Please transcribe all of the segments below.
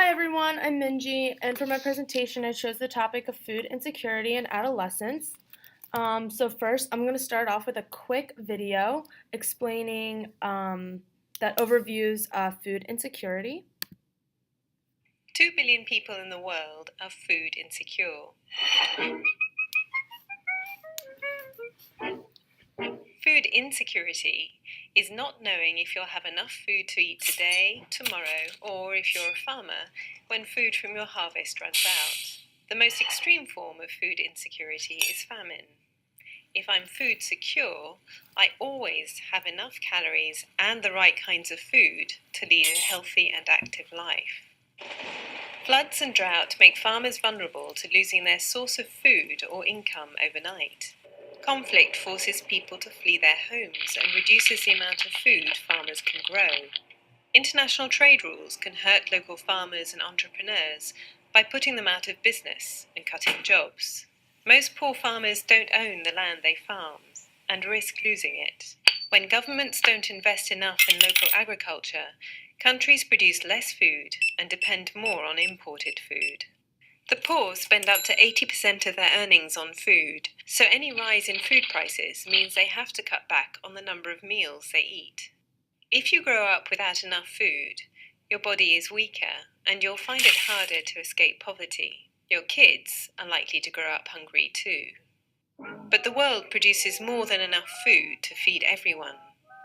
Hi everyone, I'm Minjie, and for my presentation I chose the topic of food insecurity in adolescence. So first I'm going to start off with a quick video explaining that overviews food insecurity. 2 billion people in the world are food insecure. Food insecurity is not knowing if you'll have enough food to eat today, tomorrow, or if you're a farmer, when food from your harvest runs out. The most extreme form of food insecurity is famine. If I'm food secure, I always have enough calories and the right kinds of food to lead a healthy and active life. Floods and drought make farmers vulnerable to losing their source of food or income overnight. Conflict forces people to flee their homes and reduces the amount of food farmers can grow. International trade rules can hurt local farmers and entrepreneurs by putting them out of business and cutting jobs. Most poor farmers don't own the land they farm and risk losing it. When governments don't invest enough in local agriculture, countries produce less food and depend more on imported food. The poor spend up to 80% of their earnings on food, so any rise in food prices means they have to cut back on the number of meals they eat. If you grow up without enough food, your body is weaker and you'll find it harder to escape poverty. Your kids are likely to grow up hungry too. But the world produces more than enough food to feed everyone.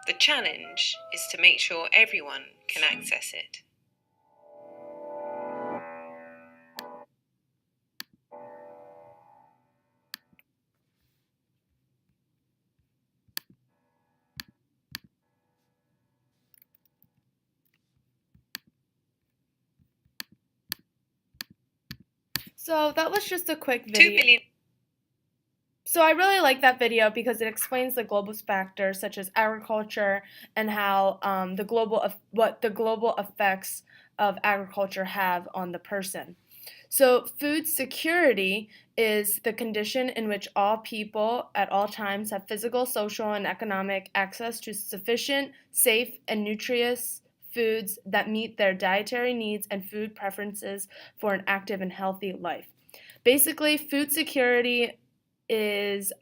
The challenge is to make sure everyone can access it. So that was just a quick 2 video. billion. So I really like that video because it explains the global factors such as agriculture and how what the global effects of agriculture have on the person. So food security is the condition in which all people at all times have physical, social, and economic access to sufficient, safe, and nutritious foods that meet their dietary needs and food preferences for an active and healthy life. Basically, food security is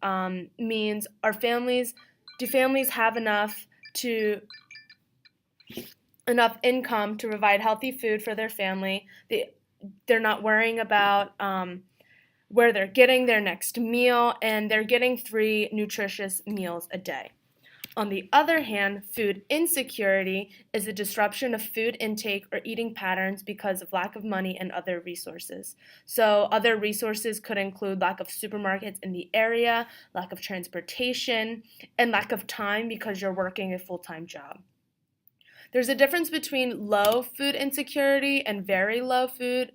means do families have enough income to provide healthy food for their family. They're not worrying about where they're getting their next meal, and they're getting 3 nutritious meals a day. On the other hand, food insecurity is a disruption of food intake or eating patterns because of lack of money and other resources. So other resources could include lack of supermarkets in the area, lack of transportation, and lack of time because you're working a full-time job. There's a difference between low food insecurity and very low food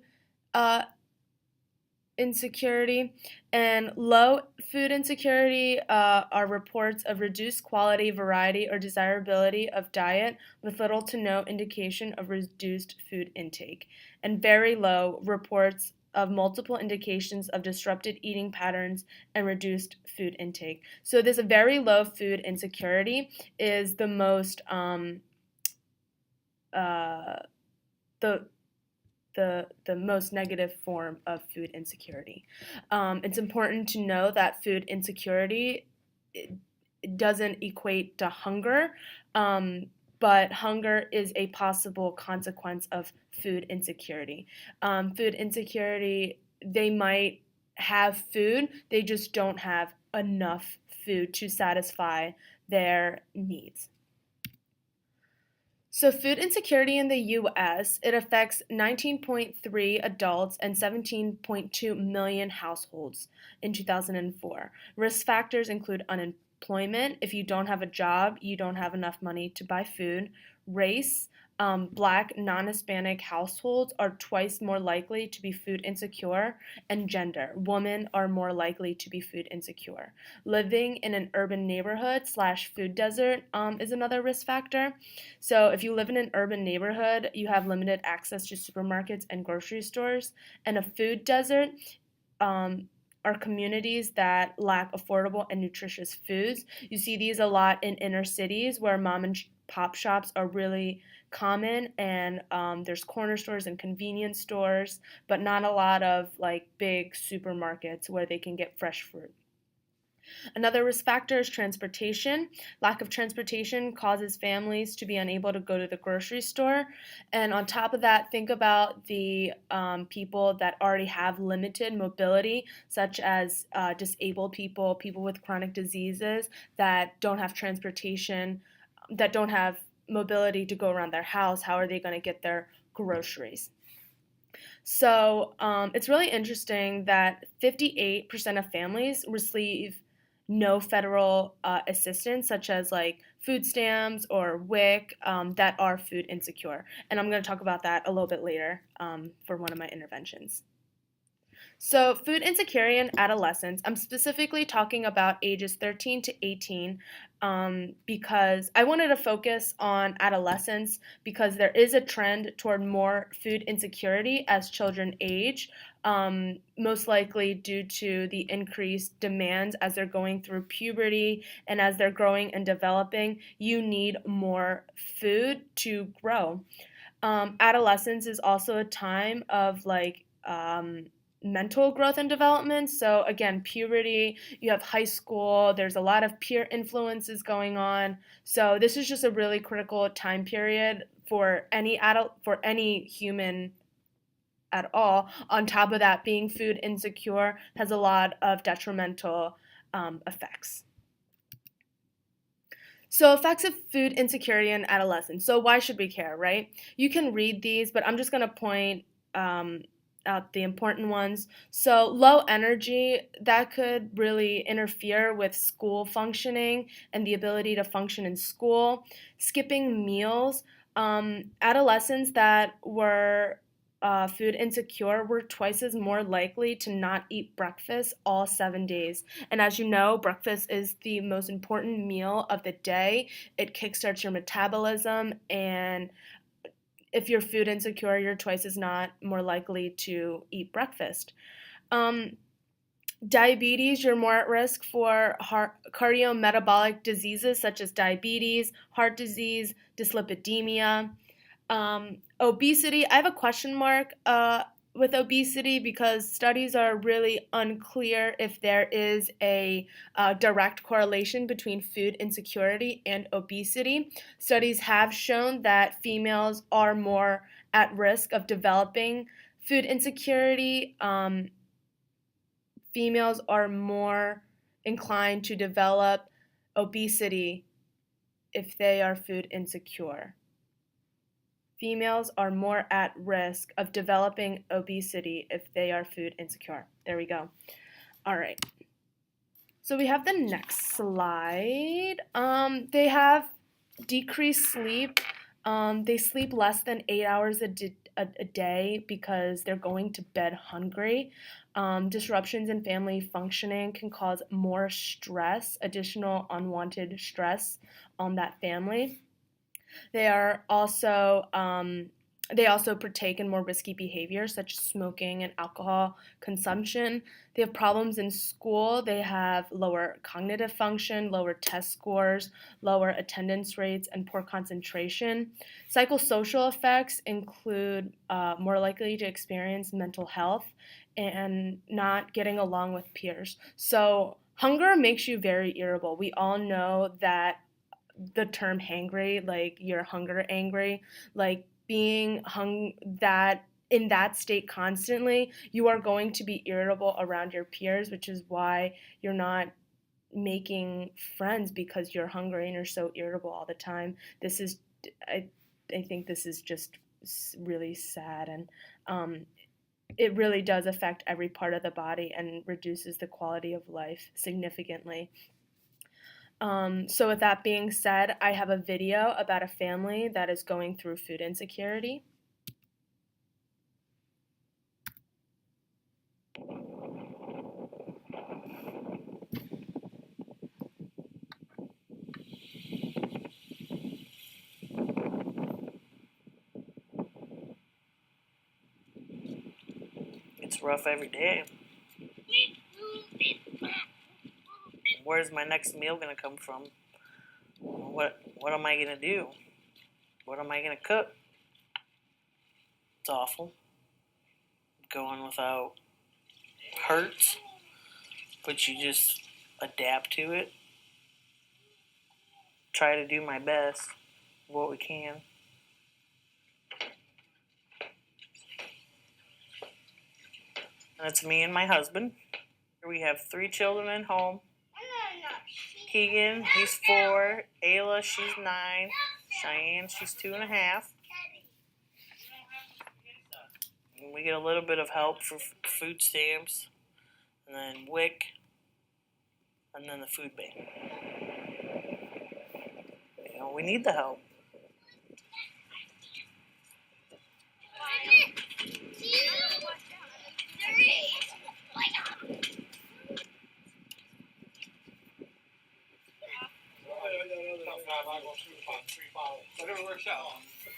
insecurity. And low food insecurity are reports of reduced quality, variety, or desirability of diet with little to no indication of reduced food intake. And very low reports of multiple indications of disrupted eating patterns and reduced food intake. So this very low food insecurity is the most the most negative form of food insecurity. It's important to know that food insecurity doesn't equate to hunger, but hunger is a possible consequence of food insecurity. Food insecurity, they might have food, they just don't have enough food to satisfy their needs. So food insecurity in the U.S., it affects 19.3 adults and 17.2 million households in 2004. Risk factors include unemployment. If you don't have a job, you don't have enough money to buy food. Race. Black non-Hispanic households are twice more likely to be food insecure, and gender. Women are more likely to be food insecure. Living in an urban neighborhood / food desert is another risk factor. So if you live in an urban neighborhood, you have limited access to supermarkets and grocery stores, and a food desert are communities that lack affordable and nutritious foods. You see these a lot in inner cities where mom and pop shops are really common, and there's corner stores and convenience stores, but not a lot of like big supermarkets where they can get fresh fruit. Another risk factor is transportation. Lack of transportation causes families to be unable to go to the grocery store. And on top of that, think about the people that already have limited mobility, such as disabled people, people with chronic diseases that don't have transportation, that don't have mobility to go around their house. How are they going to get their groceries? So it's really interesting that 58% of families receive no federal assistance, such as like food stamps or WIC, that are food insecure. And I'm going to talk about that a little bit later for one of my interventions. So, food insecurity in adolescence, I'm specifically talking about ages 13 to 18 because I wanted to focus on adolescence because there is a trend toward more food insecurity as children age, most likely due to the increased demands as they're going through puberty and as they're growing and developing. You need more food to grow. Adolescence is also a time of like mental growth and development. So again, puberty, you have high school, there's a lot of peer influences going on. So this is just a really critical time period for any adult, for any human at all. On top of that, being food insecure has a lot of detrimental effects. So, effects of food insecurity in adolescence. So, why should we care, right? You can read these, but I'm just going to point out the important ones. So, low energy, that could really interfere with school functioning and the ability to function in school. Skipping meals. Adolescents that were food insecure were twice as more likely to not eat breakfast all 7 days. And as you know, breakfast is the most important meal of the day. It kickstarts your metabolism, and if you're food insecure, you're twice as not more likely to eat breakfast. Um, Diabetes, you're more at risk for cardiometabolic diseases such as diabetes, heart disease, dyslipidemia. Obesity, I have a question mark with obesity because studies are really unclear if there is a direct correlation between food insecurity and obesity. Studies have shown that females are more at risk of developing food insecurity. Females are more inclined to develop obesity if they are food insecure. Females are more at risk of developing obesity if they are food insecure. There we go. All right. So we have the next slide. They have decreased sleep. They sleep less than 8 hours a day because they're going to bed hungry. Disruptions in family functioning can cause more stress, additional unwanted stress on that family. They are also they also partake in more risky behaviors such as smoking and alcohol consumption. They have problems in school. They have lower cognitive function, lower test scores, lower attendance rates, and poor concentration. Psychosocial effects include more likely to experience mental health and not getting along with peers. So hunger makes you very irritable. We all know that the term hangry, like you're hunger angry, like being that in that state constantly, you are going to be irritable around your peers, which is why you're not making friends because you're hungry and you're so irritable all the time. This is, I, I think this is just really sad, and it really does affect every part of the body and reduces the quality of life significantly. So with that being said, I have a video about a family that is going through food insecurity. It's rough every day. Where's my next meal gonna come from? What am I gonna do? What am I going to cook? It's awful. Going without hurts, but you just adapt to it. Try to do my best, what we can. And it's me and my husband. We have 3 children at home. Keegan, he's 4. Ayla, she's 9. Cheyenne, she's 2.5. And we get a little bit of help for food stamps, and then WIC, and then the food bank. You know, we need the help.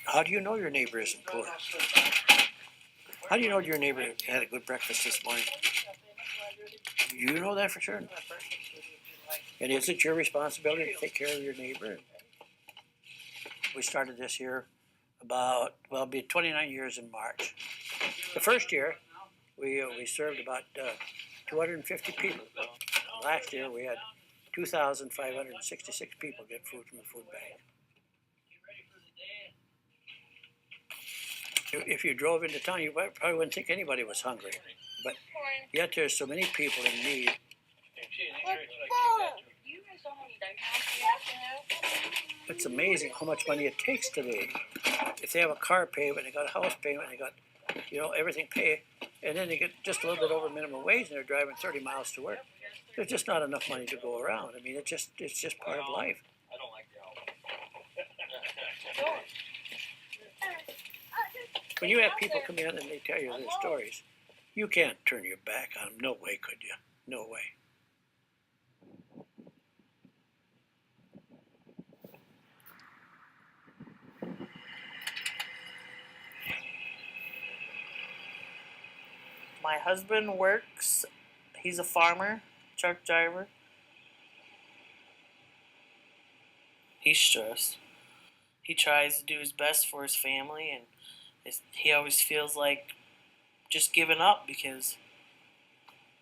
How do you know your neighbor isn't poor? How do you know your neighbor had a good breakfast this morning? You know that for sure. And is it your responsibility to take care of your neighbor? We started this year it'll be 29 years in March. The first year, we served about 250 people. Last year, we had 2,566 people get food from the food bank. If you drove into town, you probably wouldn't think anybody was hungry. But yet there's so many people in need. It's amazing how much money it takes today. If they have a car payment, they got a house payment, they got, everything paid, and then they get just a little bit over minimum wage and they're driving 30 miles to work. There's just not enough money to go around. I mean, it's just part of life. When you have people come in and they tell you their stories, you can't turn your back on them. No way could you. No way. My husband works. He's a farmer, truck driver. He's stressed. He tries to do his best for his family, and he always feels like just giving up because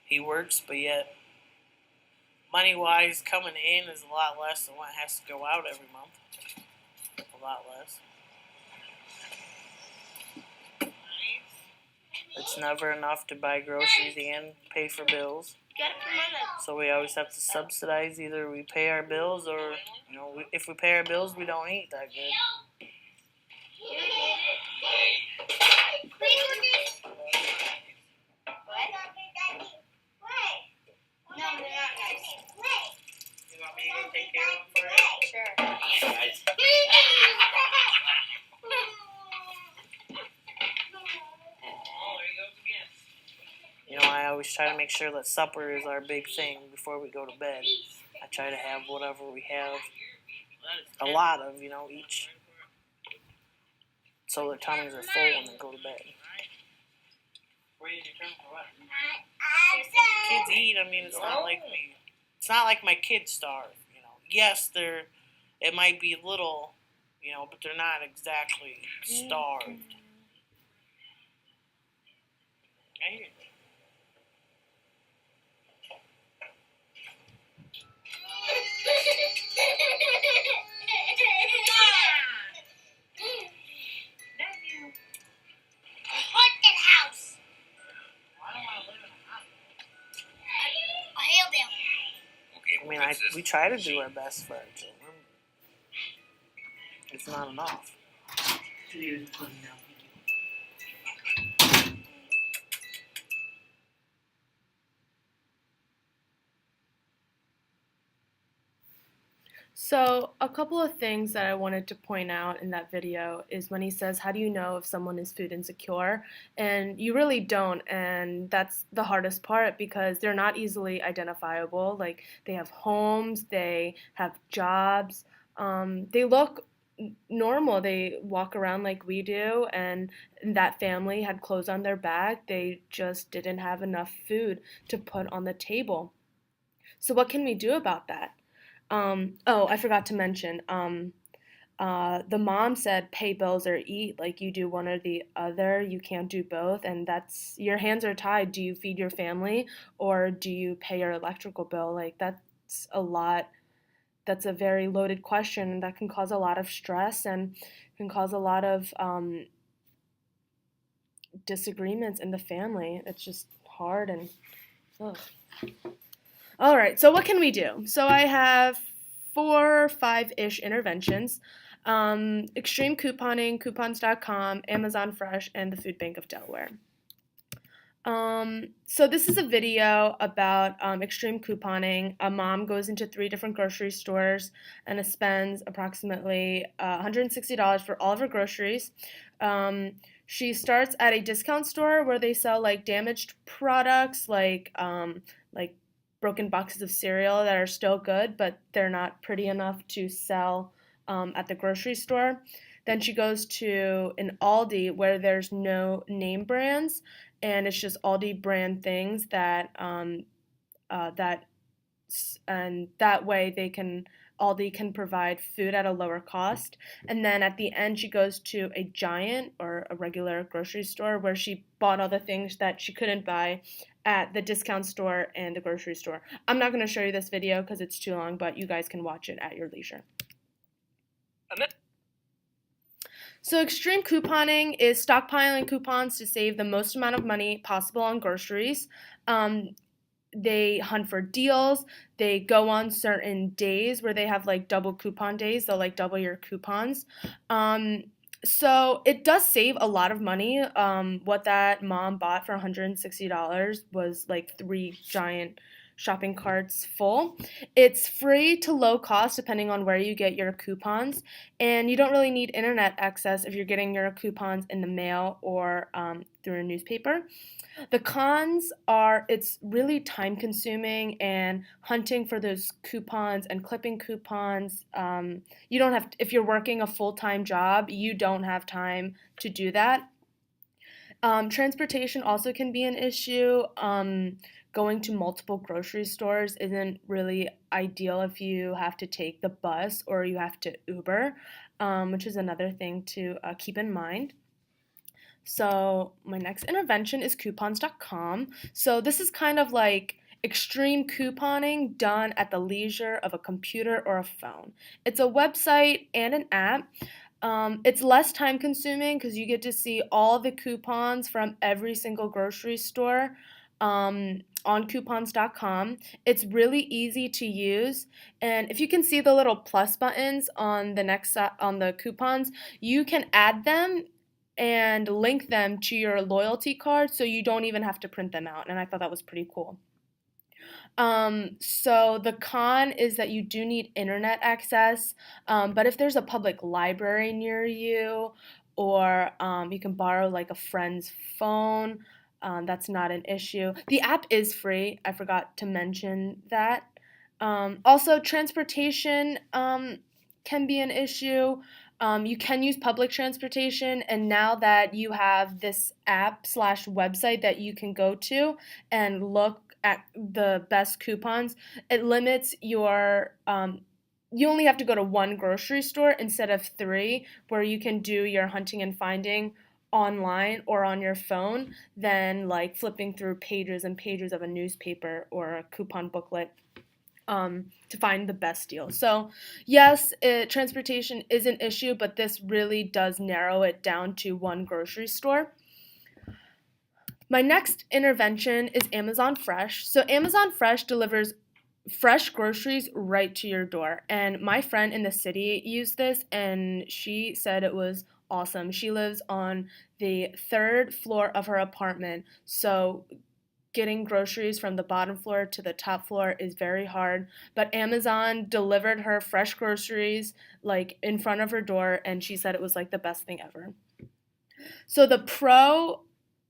he works, but yet money-wise coming in is a lot less than what has to go out every month. A lot less. It's never enough to buy groceries and pay for bills. So we always have to subsidize. Either we pay our bills or, if we pay our bills, we don't eat that good. No, they're not nice. You want me to take care of them for you? Sure. Guys. I always try to make sure that supper is our big thing before we go to bed. I try to have whatever we have, a lot of, each, so their tummies are full when they go to bed. Kids eat. I mean, it's not like my kids starve. Yes, it might be little, but they're not exactly starved. I hear you. I mean, we try to do our best for our children. It's not enough. So, a couple of things that I wanted to point out in that video is when he says, how do you know if someone is food insecure? And you really don't, and that's the hardest part because they're not easily identifiable. Like, they have homes, they have jobs, they look normal. They walk around like we do, and that family had clothes on their back. They just didn't have enough food to put on the table. So, what can we do about that? I forgot to mention, the mom said, pay bills or eat. Like, you do one or the other. You can't do both. And that's, your hands are tied. Do you feed your family or do you pay your electrical bill? Like, that's a lot. That's a very loaded question, and that can cause a lot of stress and can cause a lot of disagreements in the family. It's just hard and ugh. All right, so what can we do? So I have 4, 5-ish interventions. Extreme couponing, coupons.com, Amazon Fresh, and the Food Bank of Delaware. So this is a video about extreme couponing. A mom goes into 3 different grocery stores and spends approximately $160 for all of her groceries. She starts at a discount store where they sell like damaged products, like broken boxes of cereal that are still good, but they're not pretty enough to sell at the grocery store. Then she goes to an Aldi where there's no name brands, and it's just Aldi brand things that that way Aldi can provide food at a lower cost. And then at the end, she goes to a Giant or a regular grocery store where she bought all the things that she couldn't buy at the discount store and the grocery store. I'm not going to show you this video because it's too long, but you guys can watch it at your leisure. So extreme couponing is stockpiling coupons to save the most amount of money possible on groceries. They hunt for deals. They go on certain days where they have like double coupon days. They'll like double your coupons. So it does save a lot of money. What that mom bought for $160 was like 3 giant shopping carts full. It's free to low cost depending on where you get your coupons, and you don't really need internet access if you're getting your coupons in the mail or through a newspaper. The cons are it's really time consuming, and hunting for those coupons and clipping coupons, you don't have, if you're working a full-time job, you don't have time to do that. Transportation also can be an issue. Going to multiple grocery stores isn't really ideal if you have to take the bus or you have to Uber, which is another thing to keep in mind. So my next intervention is coupons.com. So this is kind of like extreme couponing done at the leisure of a computer or a phone. It's a website and an app. It's less time consuming because you get to see all the coupons from every single grocery store on coupons.com. It's really easy to use, and if you can see the little plus buttons on the coupons, you can add them and link them to your loyalty card so you don't even have to print them out, and I thought that was pretty cool. So the con is that you do need internet access, but if there's a public library near you, or you can borrow like a friend's phone, that's not an issue. The app is free. I forgot to mention that. Also, transportation can be an issue. You can use public transportation, and now that you have this app/website that you can go to and look at the best coupons, it limits your you only have to go to 1 grocery store instead of 3, where you can do your hunting and finding online or on your phone than like flipping through pages and pages of a newspaper or a coupon booklet to find the best deal. So yes, transportation is an issue, but this really does narrow it down to 1 grocery store. My next intervention is Amazon Fresh. So Amazon Fresh delivers fresh groceries right to your door. And my friend in the city used this, and she said it was awesome. She lives on the 3rd floor of her apartment, so getting groceries from the bottom floor to the top floor is very hard. But Amazon delivered her fresh groceries like in front of her door, and she said it was like the best thing ever. So the pro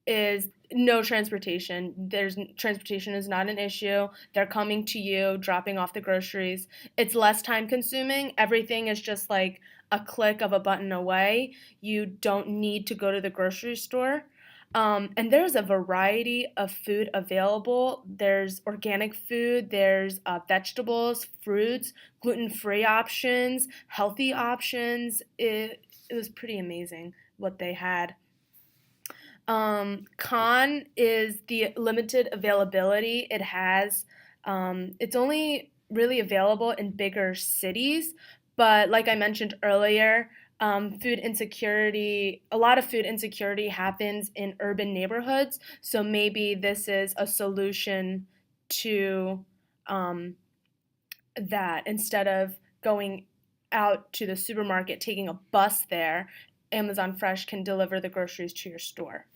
is no transportation. Transportation is not an issue. They're coming to you, dropping off the groceries. It's less time consuming. Everything is just like a click of a button away. You don't need to go to the grocery store. And there's a variety of food available. There's organic food, there's vegetables, fruits, gluten-free options, healthy options. It was pretty amazing what they had. Con is the limited availability it has. It's only really available in bigger cities, but like I mentioned earlier, food insecurity, a lot of food insecurity happens in urban neighborhoods, so maybe this is a solution to um, that. Instead of going out to the supermarket, taking a bus there, Amazon Fresh can deliver the groceries to your store.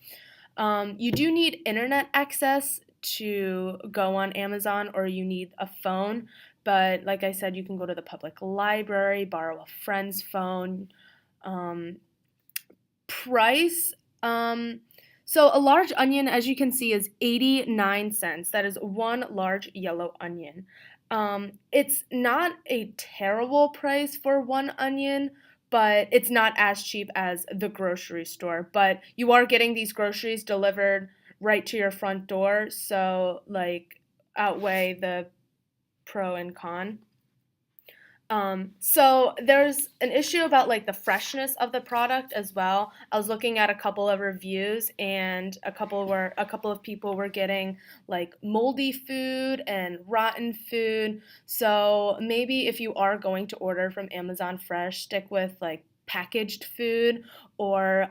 You do need internet access to go on Amazon, or you need a phone. But like I said, you can go to the public library, borrow a friend's phone. Um, Price. So a large onion, as you can see, is 89 cents. That is one large yellow onion. It's not a terrible price for one onion, but it's not as cheap as the grocery store. But you are getting these groceries delivered right to your front door, so like outweigh the pro and con. So there's an issue about like the freshness of the product as well. I was looking at a couple of reviews, and a couple of people were getting like moldy food and rotten food. So maybe if you are going to order from Amazon Fresh, stick with like packaged food, or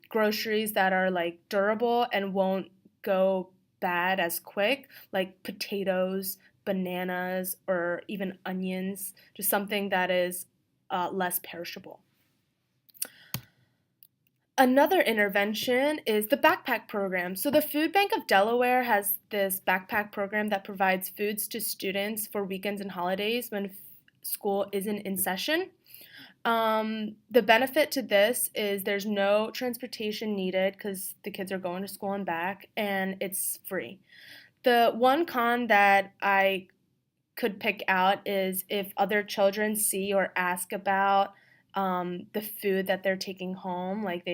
groceries that are like durable and won't go bad as quick, like potatoes, bananas, or even onions, just something that is less perishable. Another intervention is the backpack program. So the Food Bank of Delaware has this backpack program that provides foods to students for weekends and holidays when school isn't in session. The benefit to this is there's no transportation needed because the kids are going to school and back, and it's free. The one con that I could pick out is if other children see or ask about the food that they're taking home, like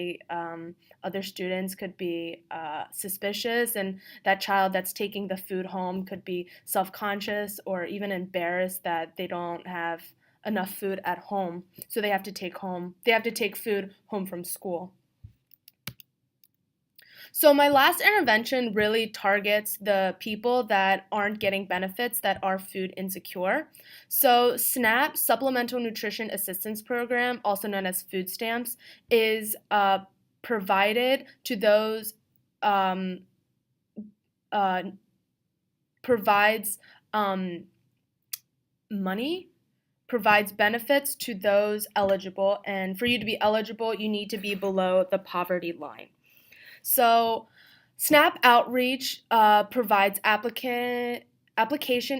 other students could be suspicious, and that child that's taking the food home could be self-conscious or even embarrassed that they don't have enough food at home, so they have to take food home from school. So my last intervention really targets the people that aren't getting benefits, that are food insecure. So SNAP, Supplemental Nutrition Assistance Program, also known as food stamps, is provided to those um, uh, provides money, provides benefits to those eligible, and for you to be eligible, you need to be below the poverty line. So, SNAP Outreach provides application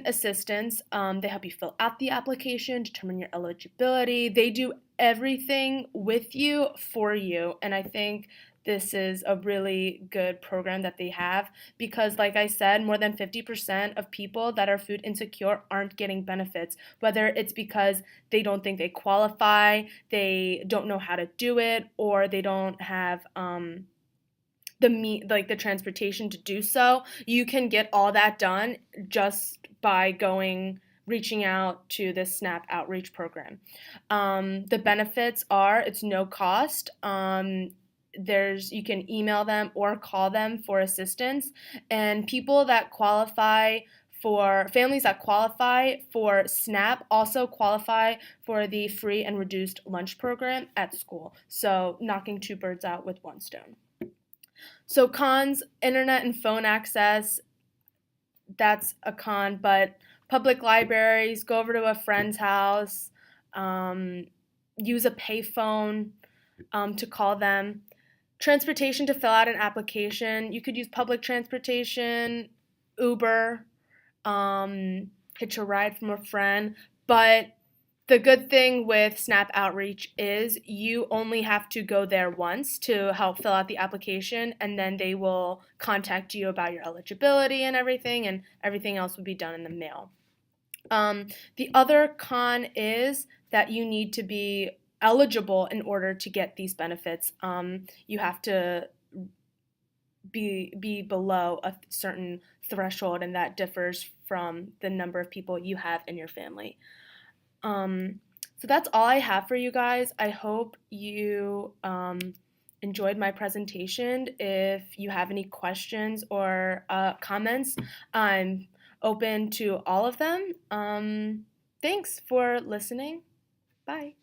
assistance. They help you fill out the application, determine your eligibility. They do everything with you for you, and I think this is a really good program that they have because, like I said, more than 50% of people that are food insecure aren't getting benefits, whether it's because they don't think they qualify, they don't know how to do it, or they don't have the transportation to do so. You can get all that done just by reaching out to the SNAP outreach program. The benefits are it's no cost. You can email them or call them for assistance, and families that qualify for SNAP also qualify for the free and reduced lunch program at school. So knocking two birds out with one stone. So cons, internet and phone access, that's a con, but public libraries, go over to a friend's house, use a payphone to call them. Transportation to fill out an application, you could use public transportation, Uber, hitch a ride from a friend, but the good thing with SNAP Outreach is you only have to go there once to help fill out the application, and then they will contact you about your eligibility and everything else will be done in the mail. The other con is that you need to be eligible in order to get these benefits. You have to be below a certain threshold, and that differs from the number of people you have in your family. So that's all I have for you guys. I hope you enjoyed my presentation. If you have any questions or comments, I'm open to all of them. Thanks for listening. Bye.